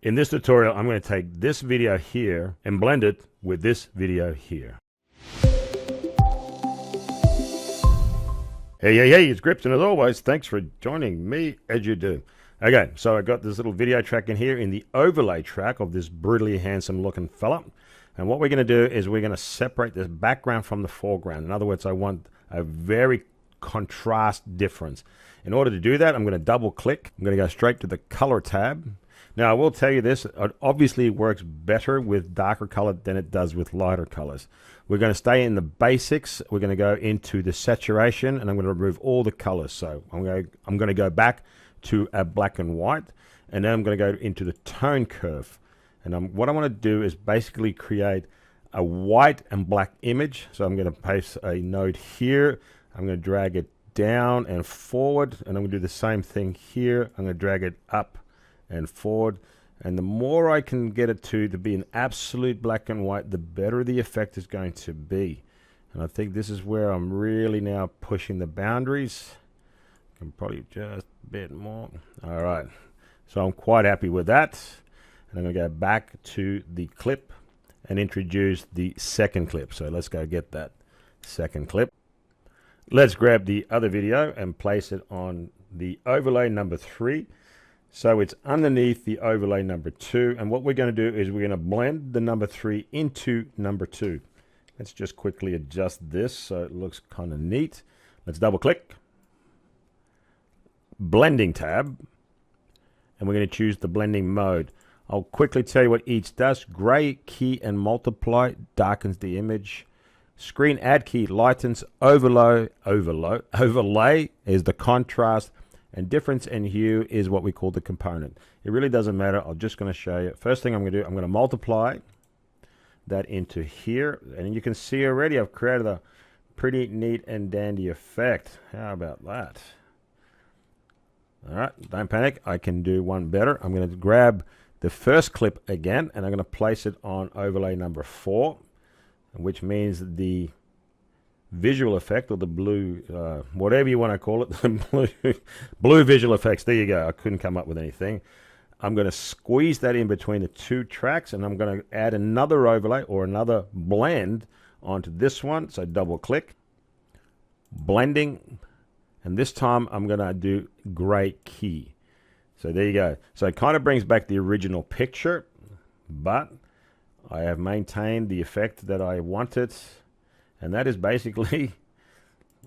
In this tutorial, I'm going to take this video here and blend it with this video here. Hey, it's Grips, and as always, thanks for joining me as you do. Okay, so I got this little video track in here in the overlay track of this brutally handsome looking fella. And what we're going to do is we're going to separate this background from the foreground. In other words, I want a very contrast difference. In order to do that, I'm going to double click. I'm going to go straight to the color tab. Now, I will tell you this, it obviously works better with darker color than it does with lighter colors. We're going to stay in the basics. We're going to go into the saturation, and I'm going to remove all the colors. So I'm going to go back to a black and white, and then I'm going to go into the tone curve. And what I want to do is basically create a white and black image. So I'm going to paste a node here. I'm going to drag it down and forward, and I'm going to do the same thing here. I'm going to drag it up and forward, and the more I can get it to be an absolute black and white, the better the effect is going to be. And I think this is where I'm really now pushing the boundaries. I can probably just a bit more. All right, so I'm quite happy with that, and I'm going to go back to the clip and introduce the second clip. So let's go get that second clip. Let's grab the other video and place it on the overlay number 3. So it's underneath the overlay number 2, and what we're going to do is we're going to blend the number 3 into number 2. Let's just quickly adjust this so it looks kind of neat. Let's double click, blending tab, and we're going to choose the blending mode. I'll quickly tell you what each does. Gray key and multiply darkens the image. Screen add key lightens. Overlay is the contrast. And difference in hue is what we call the component. It really doesn't matter. I'm just going to show you. First thing I'm going to do, I'm going to multiply that into here. And you can see already I've created a pretty neat and dandy effect. How about that? All right, don't panic. I can do one better. I'm going to grab the first clip again, and I'm going to place it on overlay number 4, which means the visual effect, or the blue, whatever you want to call it, the blue visual effects. There you go. I couldn't come up with anything. I'm going to squeeze that in between the 2 tracks, and I'm going to add another overlay or another blend onto this one. So double click, blending, and this time I'm going to do gray key. So there you go. So it kind of brings back the original picture, but I have maintained the effect that I wanted. And that is basically,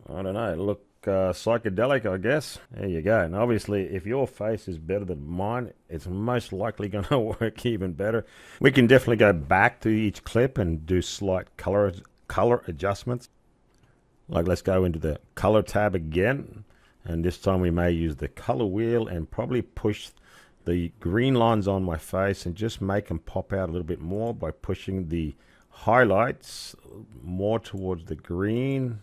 I don't know, look psychedelic, I guess. There you go. And obviously, if your face is better than mine, it's most likely going to work even better. We can definitely go back to each clip and do slight color adjustments. Like, let's go into the color tab again. And this time we may use the color wheel and probably push the green lines on my face and just make them pop out a little bit more by pushing the highlights more towards the green.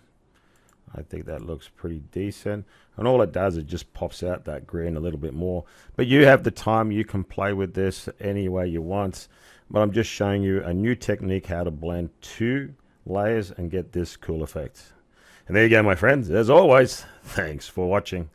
I think that looks pretty decent, and all it does is just pops out that green a little bit more. But you have the time, you can play with this any way you want, but I'm just showing you a new technique how to blend 2 layers and get this cool effect. And there you go, my friends. As always, thanks for watching.